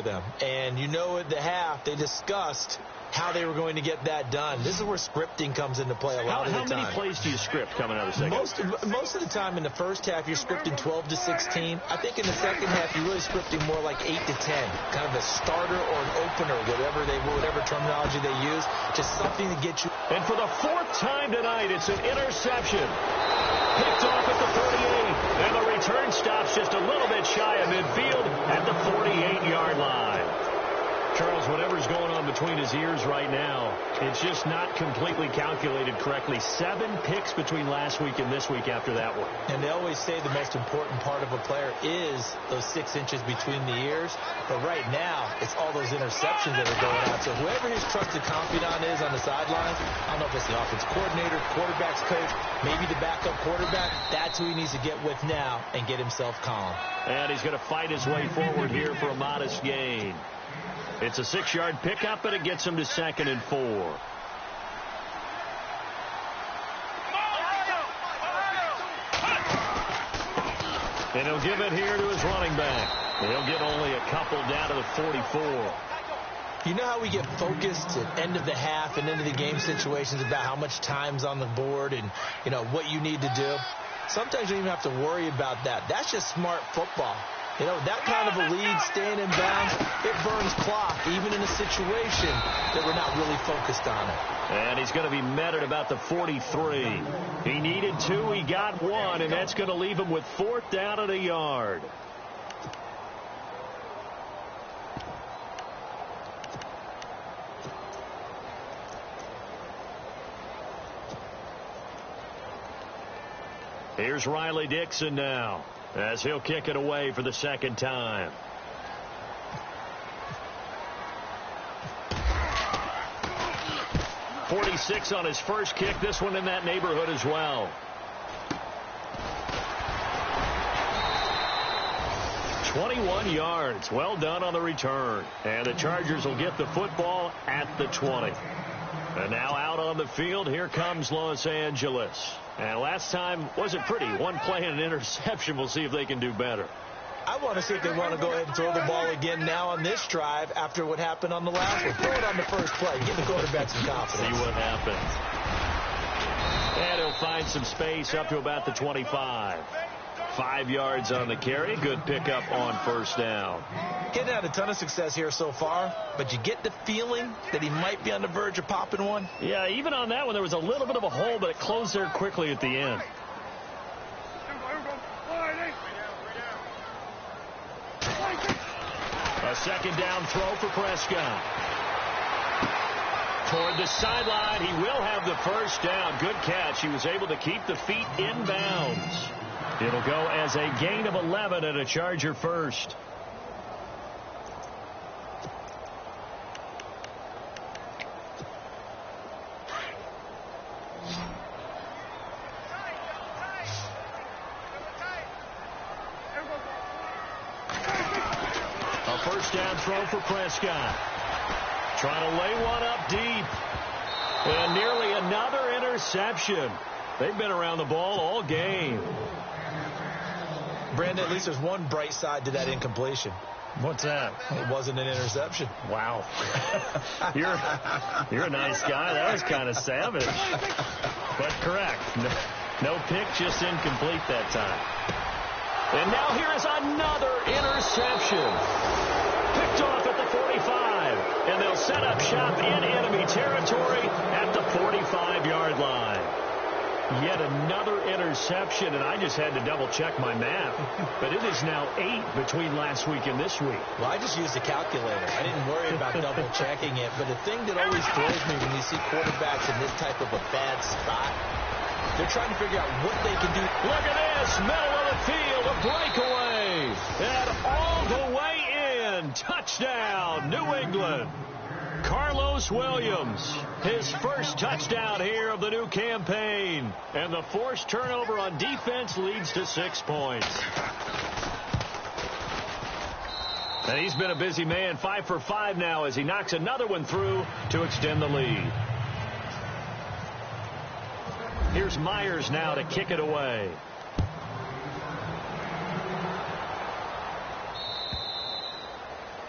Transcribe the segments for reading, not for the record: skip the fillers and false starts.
them. And you know at the half, they discussed how they were going to get that done. This is where scripting comes into play a lot of the time. How many plays do you script coming out of the second? Most of the time in the first half, you're scripting 12 to 16. I think in the second half, you're really scripting more like 8 to 10. Kind of a starter or an opener, whatever terminology they use. Just something to get you. And for the fourth time tonight, it's an interception. Picked off at the 48. And the return stops just a little bit shy of midfield at the 48-yard line. Charles, whatever's going on between his ears right now, it's just not completely calculated correctly. 7 picks between last week and this week after that one. And they always say the most important part of a player is those 6 inches between the ears. But right now, it's all those interceptions that are going out. So whoever his trusted confidant is on the sidelines, I don't know if it's the offense coordinator, quarterback's coach, maybe the backup quarterback, that's who he needs to get with now and get himself calm. And he's going to fight his way forward here for a modest gain. It's a 6-yard pickup, and it gets him to 2nd and 4. And he'll give it here to his running back. He'll get only a couple down to the 44. You know how we get focused at end of the half and end of the game situations about how much time's on the board and, you know, what you need to do? Sometimes you don't even have to worry about that. That's just smart football. You know, that kind of a lead, staying in bounds, it burns clock, even in a situation that we're not really focused on it. And he's going to be met at about the 43. He needed 2, he got 1, and that's going to leave him with 4th down at a yard. Here's Riley Dixon now, as he'll kick it away for the 2nd time. .46 on his first kick. This one in that neighborhood as well. 21 yards. Well done on the return. And the Chargers will get the football at the 20. And now out on the field, here comes Los Angeles. And last time wasn't pretty. One play and an interception. We'll see if they can do better. I want to see if they want to go ahead and throw the ball again now on this drive after what happened on the last one. Throw it on the first play. Give the quarterback some confidence. See what happens. And he'll find some space up to about the 25. 5 yards on the carry. Good pickup on 1st down. Getting had a ton of success here so far, but you get the feeling that he might be on the verge of popping one. Yeah, even on that one, there was a little bit of a hole, but it closed there quickly at the end. A 2nd down throw for Prescott. Toward the sideline, he will have the 1st down. Good catch. He was able to keep the feet in bounds. It'll go as a gain of 11 and a Charger first. A 1st down throw for Prescott. Trying to lay one up deep. And nearly another interception. They've been around the ball all game. Brandon, at least there's one bright side to that incompletion. What's that? It wasn't an interception. Wow. You're a nice guy. That was kind of savage. But correct. No pick, just incomplete that time. And now here is another interception. Picked off at the 45. And they'll set up shop in enemy territory at the 45-yard line. Yet another interception, and I just had to double-check my math. But it is now 8 between last week and this week. Well, I just used a calculator. I didn't worry about double-checking it. But the thing that always throws me when you see quarterbacks in this type of a bad spot, they're trying to figure out what they can do. Look at this, middle of the field, a breakaway. And all the way in, touchdown, New England. Carlos Williams, his first touchdown here of the new campaign. And the forced turnover on defense leads to 6 points. And he's been a busy man, 5 for 5 now as he knocks another one through to extend the lead. Here's Myers now to kick it away.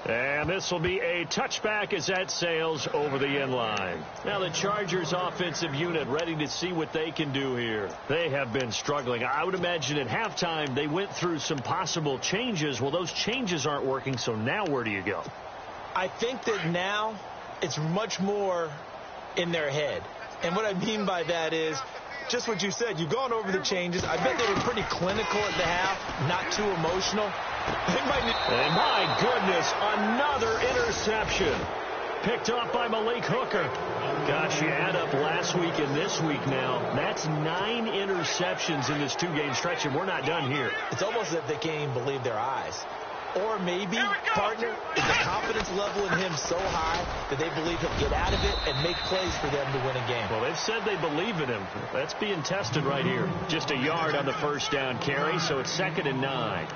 And this will be a touchback as that sails over the end line. Now the Chargers offensive unit ready to see what they can do here. They have been struggling. I would imagine at halftime they went through some possible changes. Well, those changes aren't working, so now where do you go? I think that now it's much more in their head. And what I mean by that is just what you said. You've gone over the changes. I bet they were pretty clinical at the half, not too emotional. And my goodness, another interception. Picked off by Malik Hooker. Gosh, you add up last week and this week now. That's 9 interceptions in this 2-game stretch, and we're not done here. It's almost as if they can't even believe their eyes. Or maybe, partner, is the confidence level in him so high that they believe he'll get out of it and make plays for them to win a game. Well, they've said they believe in him. That's being tested right here. Just a yard on the first down carry, so it's 2nd and 9.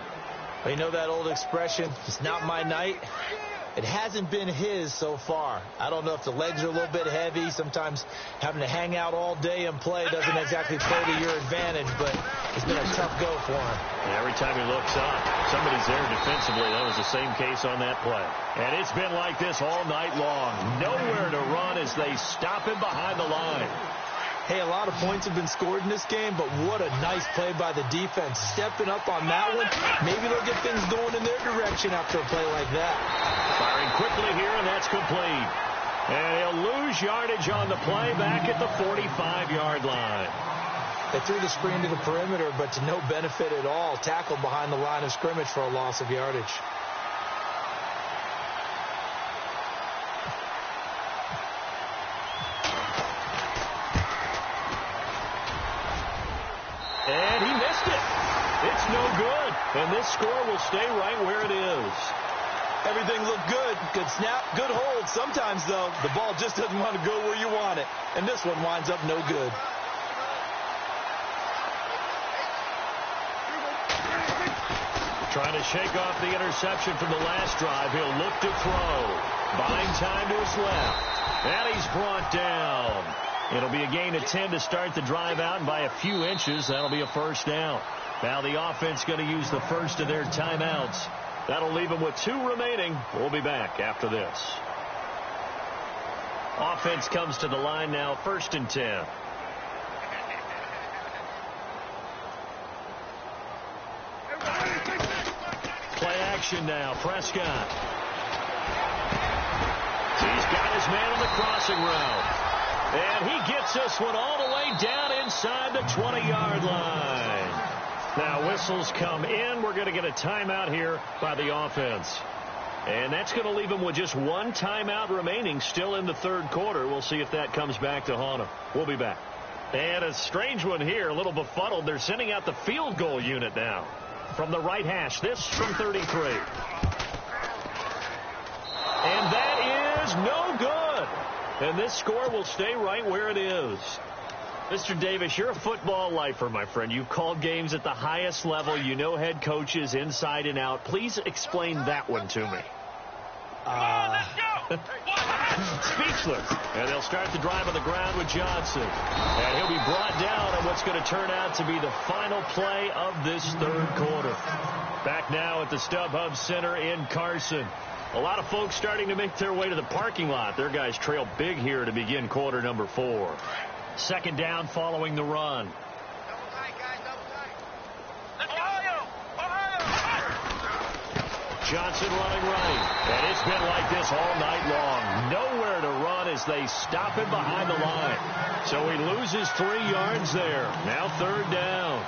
Well, you know that old expression, it's not my night? It hasn't been his so far. I don't know if the legs are a little bit heavy. Sometimes having to hang out all day and play doesn't exactly play to your advantage, but it's been a tough go for him. And every time he looks up, somebody's there defensively. That was the same case on that play. And it's been like this all night long. Nowhere to run as they stop him behind the line. Hey, a lot of points have been scored in this game, but what a nice play by the defense. Stepping up on that one, maybe they'll get things going in their direction after a play like that. Firing quickly here, and that's complete. And he'll lose yardage on the play back at the 45-yard line. They threw the screen to the perimeter, but to no benefit at all. Tackled behind the line of scrimmage for a loss of yardage. And he missed it. It's no good. And this score will stay right where it is. Everything looked good. Good snap, good hold. Sometimes, though, the ball just doesn't want to go where you want it. And this one winds up no good. Trying to shake off the interception from the last drive. He'll look to throw. Buying time to his left. And he's brought down. It'll be a gain of 10 to start the drive out, and by a few inches, that'll be a first down. Now the offense going to use the first of their timeouts. That'll leave them with 2 remaining. We'll be back after this. Offense comes to the line now, 1st and 10. Play action now, Prescott. He's got his man on the crossing route. And he gets this one all the way down inside the 20-yard line. Now whistles come in. We're going to get a timeout here by the offense. And that's going to leave them with just 1 timeout remaining still in the 3rd quarter. We'll see if that comes back to haunt them. We'll be back. And a strange one here, a little befuddled. They're sending out the field goal unit now from the right hash. This from 33. And that is no good. And this score will stay right where it is. Mr. Davis, you're a football lifer, my friend. You've called games at the highest level. You know head coaches inside and out. Please explain that one to me. Speechless. And they'll start the drive on the ground with Johnson. And he'll be brought down on what's going to turn out to be the final play of this 3rd quarter. Back now at the StubHub Center in Carson. A lot of folks starting to make their way to the parking lot. Their guys trail big here to begin quarter number 4. 2nd down following the run. Johnson running right. And it's been like this all night long. Nowhere to run as they stop him behind the line. So he loses 3 yards there. Now 3rd down.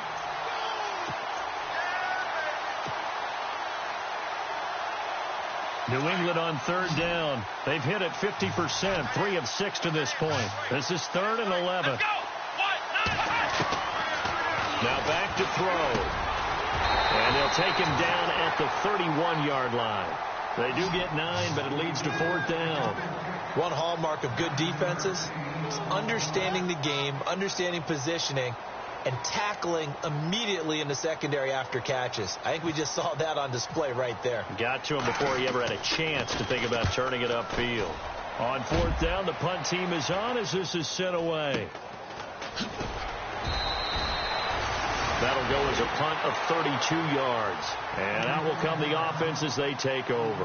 New England on 3rd down. They've hit it 50%, 3 of 6 to this point. This is 3rd and 11. Now back to throw. And they'll take him down at the 31-yard line. They do get 9, but it leads to 4th down. One hallmark of good defenses is understanding the game, understanding positioning, and tackling immediately in the secondary after catches. I think we just saw that on display right there. Got to him before he ever had a chance to think about turning it upfield. On 4th down, the punt team is on as this is sent away. That'll go as a punt of 32 yards. And out will come the offense as they take over.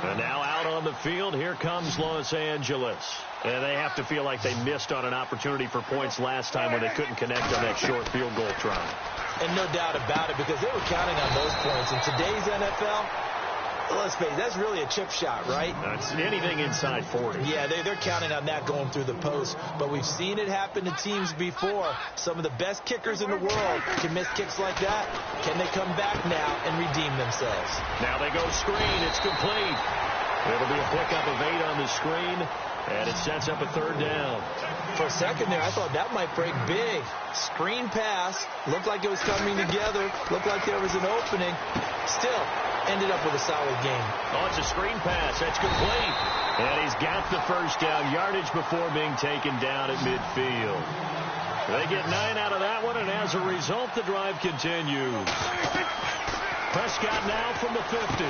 And now out on the field, here comes Los Angeles. And they have to feel like they missed on an opportunity for points last time when they couldn't connect on that short field goal try. And no doubt about it, because they were counting on those points. In today's NFL, let's face it, that's really a chip shot, right? It's anything inside 40. Yeah, they're counting on that going through the post. But we've seen it happen to teams before. Some of the best kickers in the world can miss kicks like that. Can they come back now and redeem themselves? Now they go screen. It's complete. It'll be a pickup of 8 on the screen, and it sets up a third down. For a second there, I thought that might break big. Screen pass. Looked like it was coming together. Looked like there was an opening. Still, ended up with a solid game. Oh, it's a screen pass. That's complete. And he's got the first down. Yardage before being taken down at midfield. They get 9 out of that one, and as a result, the drive continues. Prescott now from the 50.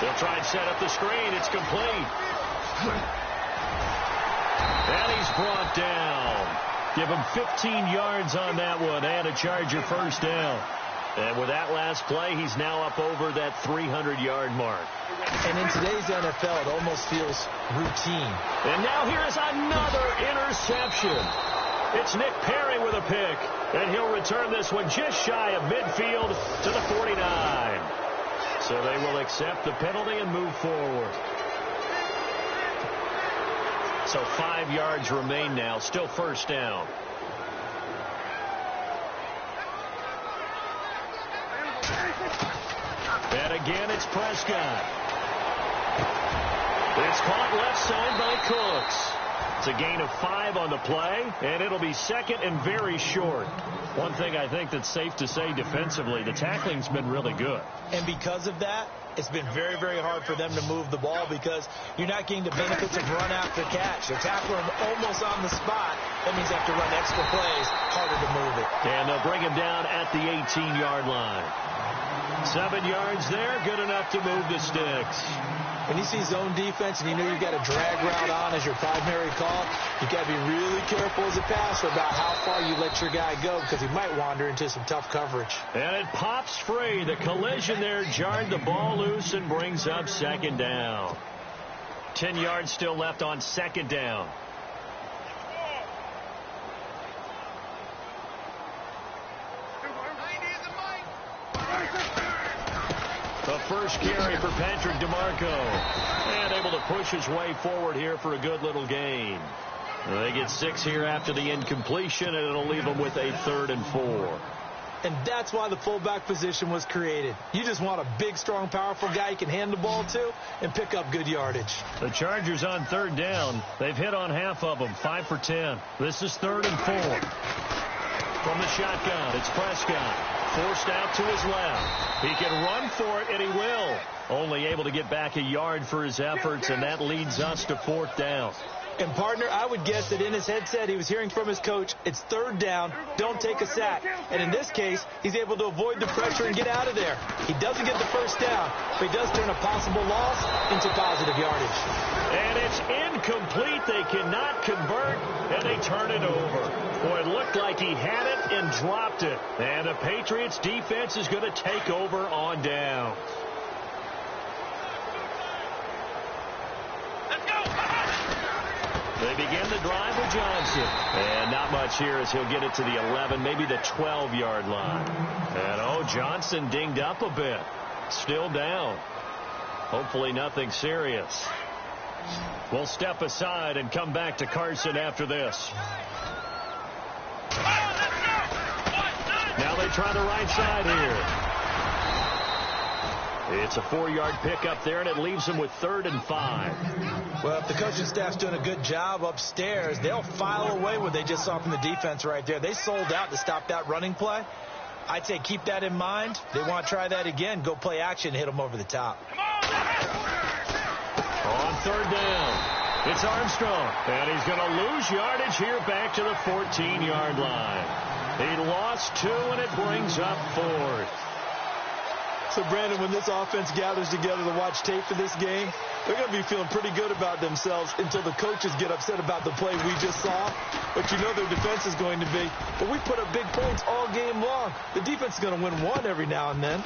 They'll try and set up the screen. It's complete. And he's brought down. Give him 15 yards on that one and a Charger first down. And with that last play, he's now up over that 300-yard mark. And in today's NFL, it almost feels routine. And now here's another interception. It's Nick Perry with a pick. And he'll return this one just shy of midfield to the 49. So they will accept the penalty and move forward. So 5 yards remain now. Still first down. And again, it's Prescott. It's caught left side by Cooks. It's a gain of 5 on the play, and it'll be second and very short. One thing I think that's safe to say defensively, the tackling's been really good. And because of that, it's been very, very hard for them to move the ball because you're not getting the benefits of run after catch. They're tackling almost on the spot. That means they have to run extra plays, harder to move it. And they'll bring him down at the 18-yard line. 7 yards there, good enough to move the sticks. When you see zone defense and you know you've got a drag route on as your primary call, you've got to be really careful as a passer about how far you let your guy go because he might wander into some tough coverage. And it pops free. The collision there jarred the ball loose and brings up second down. 10 yards still left on second down. The first carry for Patrick DeMarco. And able to push his way forward here for a good little gain. They get 6 here after the incompletion, and it'll leave them with a 3rd and 4. And that's why the fullback position was created. You just want a big, strong, powerful guy you can hand the ball to and pick up good yardage. The Chargers on 3rd down. They've hit on half of them, 5 for 10. This is 3rd and 4. From the shotgun, it's Prescott. Forced out to his left. He can run for it, and he will. Only able to get back a yard for his efforts, and that leads us to 4th down. And, partner, I would guess that in his headset he was hearing from his coach, it's 3rd down, don't take a sack. And in this case, he's able to avoid the pressure and get out of there. He doesn't get the first down, but he does turn a possible loss into positive yardage. And it's incomplete. They cannot convert, and they turn it over. Boy, it looked like he had it and dropped it. And the Patriots defense is going to take over on down. They begin the drive with Johnson. And not much here as he'll get it to the 11, maybe the 12-yard line. And, Johnson dinged up a bit. Still down. Hopefully nothing serious. We'll step aside and come back to Carson after this. Now they try the right side here. It's a 4-yard pickup there, and it leaves them with 3rd and 5. Well, if the coaching staff's doing a good job upstairs, they'll file away what they just saw from the defense right there. They sold out to stop that running play. I'd say keep that in mind. They want to try that again. Go play action, hit them over the top. On 3rd down, it's Armstrong. And he's going to lose yardage here back to the 14-yard line. He lost 2, and it brings up 4th. So, Brandon, when this offense gathers together to watch tape for this game, they're going to be feeling pretty good about themselves until the coaches get upset about the play we just saw. But you know their defense is going to be. But we put up big points all game long. The defense is going to win one every now and then.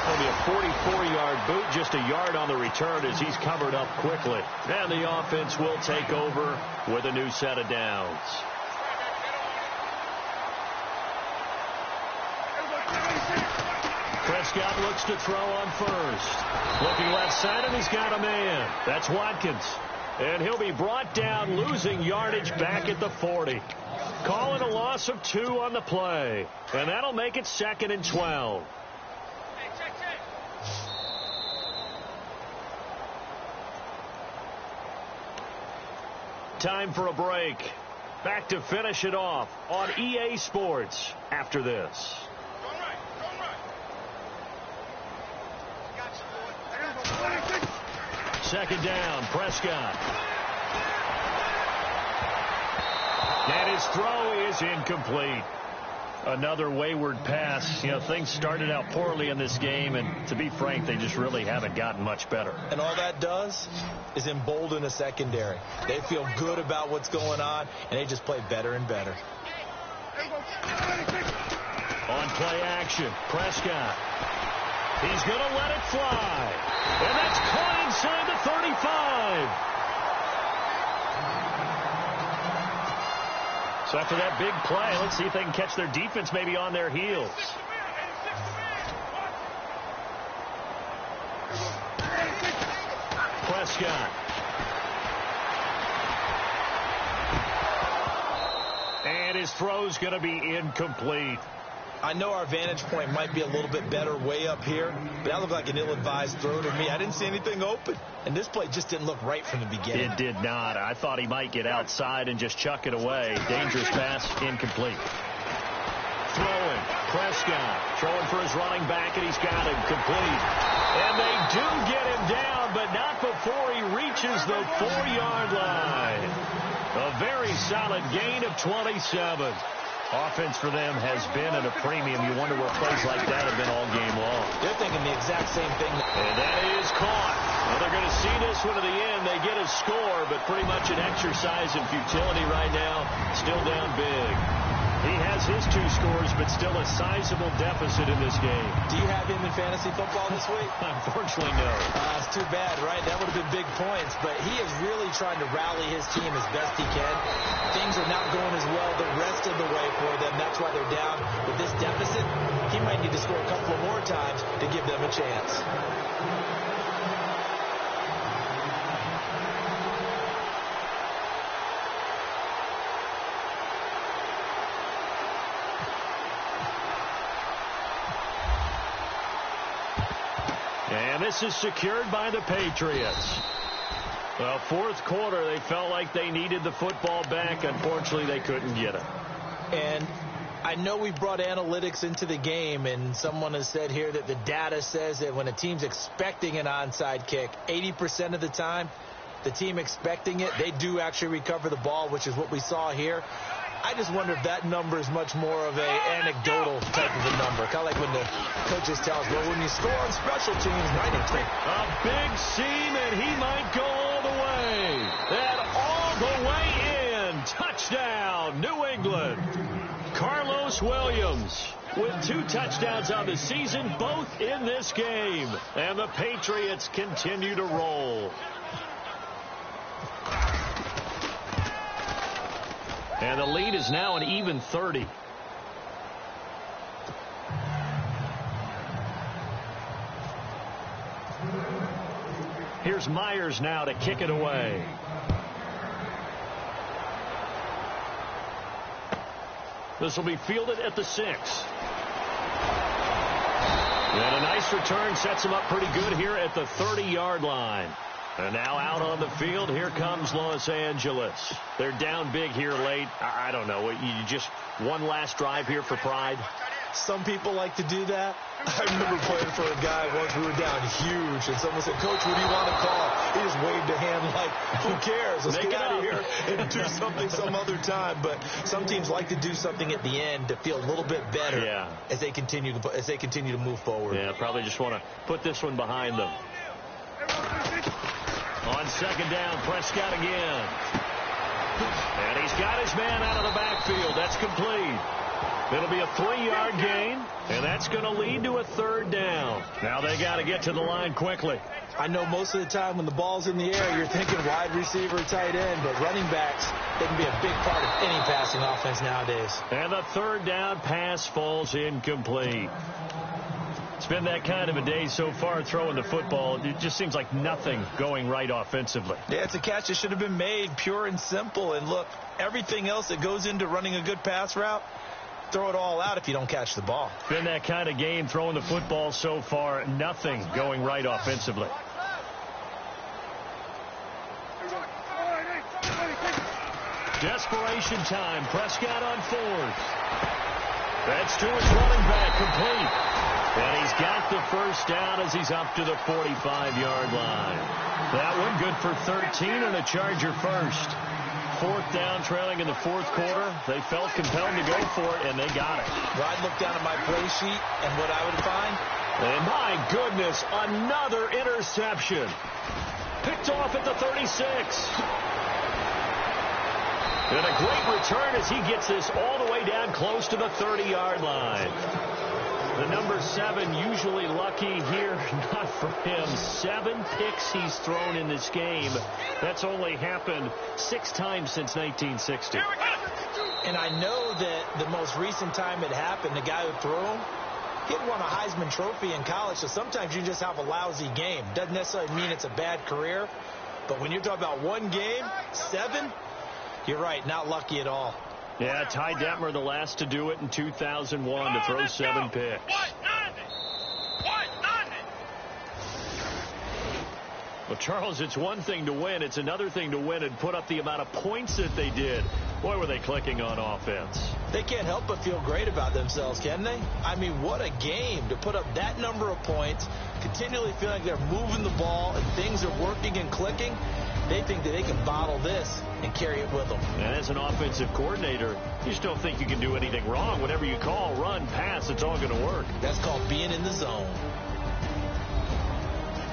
It'll be a 44-yard boot, just a yard on the return as he's covered up quickly. And the offense will take over with a new set of downs. Prescott looks to throw on first. Looking left side, and he's got a man. That's Watkins. And he'll be brought down, losing yardage back at the 40. Calling a loss of 2 on the play. And that'll make it 2nd and 12. Time for a break. Back to finish it off on EA Sports after this. Second down, Prescott. And his throw is incomplete. Another wayward pass. You know, things started out poorly in this game, and to be frank, they just really haven't gotten much better. And all that does is embolden a secondary. They feel good about what's going on, and they just play better and better. On play action, Prescott. He's going to let it fly. And that's caught inside the 35. So after that big play, let's see if they can catch their defense maybe on their heels. Prescott. And his throw's going to be incomplete. I know our vantage point might be a little bit better way up here, but that looked like an ill-advised throw to me. I didn't see anything open, and this play just didn't look right from the beginning. It did not. I thought he might get outside and just chuck it away. Dangerous pass, incomplete. Throwing, Prescott, throwing for his running back, and he's got him complete. And they do get him down, but not before he reaches the 4-yard line. A very solid gain of 27. Offense for them has been at a premium. You wonder where plays like that have been all game long. They're thinking the exact same thing. And that is caught. Well, they're going to see this one to the end. They get a score, but pretty much an exercise in futility right now. Still down big. He has his 2 scores, but still a sizable deficit in this game. Do you have him in fantasy football this week? Unfortunately, no. It's too bad, right? That would have been big points, but he is really trying to rally his team as best he can. Things are not going as well the rest of the way for them. That's why they're down with this deficit. He might need to score a couple more times to give them a chance. And this is secured by the Patriots. Well, 4th quarter, they felt like they needed the football back. Unfortunately, they couldn't get it. And I know we brought analytics into the game, and someone has said here that the data says that when a team's expecting an onside kick, 80% of the time, the team expecting it, they do actually recover the ball, which is what we saw here. I just wonder if that number is much more of a anecdotal type of a number. Kind of like when the coaches tell us, well, when you score on special teams, 93. A big seam, and he might go all the way. And all the way in. Touchdown, New England. Carlos Williams with 2 touchdowns on the season, both in this game. And the Patriots continue to roll. And the lead is now an even 30. Here's Myers now to kick it away. This will be fielded at the 6. And a nice return sets him up pretty good here at the 30-yard line. And now out on the field, here comes Los Angeles. They're down big here late. I don't know. You just one last drive here for pride? Some people like to do that. I remember playing for a guy once. We were down huge, and someone said, Coach, what do you want to call? He just waved a hand like, who cares? Let's get out of here and do something some other time. But some teams like to do something at the end to feel a little bit better as they continue to move forward. Yeah, probably just want to put this one behind them. On second down, Prescott again. And he's got his man out of the backfield. That's complete. It'll be a 3-yard gain, and that's going to lead to a 3rd down. Now they got to get to the line quickly. I know most of the time when the ball's in the air, you're thinking wide receiver, tight end, but running backs, they can be a big part of any passing offense nowadays. And the 3rd down pass falls incomplete. It's been that kind of a day so far throwing the football. It just seems like nothing going right offensively. Yeah, it's a catch that should have been made, pure and simple. And look, everything else that goes into running a good pass route, throw it all out if you don't catch the ball. Been that kind of game throwing the football so far. Nothing going right offensively. Desperation time. Prescott on 4th. That's to his running back, complete. And he's got the 1st down as he's up to the 45-yard line. That one good for 13 and a Charger first. 4th down, trailing in the 4th quarter. They felt compelled to go for it, and they got it. Well, I'd look down at my play sheet, and what I would find? And my goodness, another interception. Picked off at the 36. And a great return as he gets this all the way down close to the 30-yard line. The number 7 usually lucky here, not for him. 7 picks he's thrown in this game. That's only happened 6 times since 1960. And I know that the most recent time it happened, the guy who threw him, he had won a Heisman Trophy in college, so sometimes you just have a lousy game. Doesn't necessarily mean it's a bad career, but when you're talking about one game, 7, you're right, not lucky at all. Yeah, Ty Detmer, the last to do it in 2001, to throw 7 picks. Well, Charles, it's one thing to win. It's another thing to win and put up the amount of points that they did. Boy, were they clicking on offense. They can't help but feel great about themselves, can they? I mean, what a game to put up that number of points, continually feel like they're moving the ball and things are working and clicking. They think that they can bottle this and carry it with them. And as an offensive coordinator, you just don't think you can do anything wrong. Whatever you call, run, pass, it's all going to work. That's called being in the zone.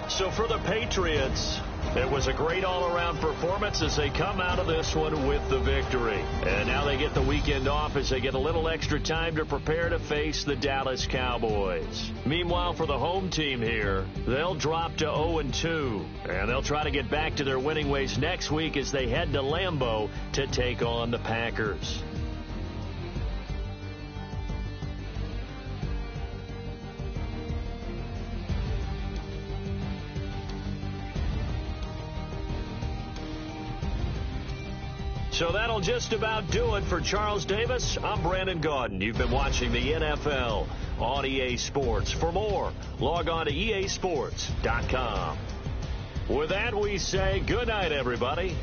So for the Patriots, it was a great all-around performance as they come out of this one with the victory. And now they get the weekend off as they get a little extra time to prepare to face the Dallas Cowboys. Meanwhile, for the home team here, they'll drop to 0-2. And they'll try to get back to their winning ways next week as they head to Lambeau to take on the Packers. So that'll just about do it for Charles Davis. I'm Brandon Gaudin. You've been watching the NFL on EA Sports. For more, log on to easports.com. With that, we say good night, everybody.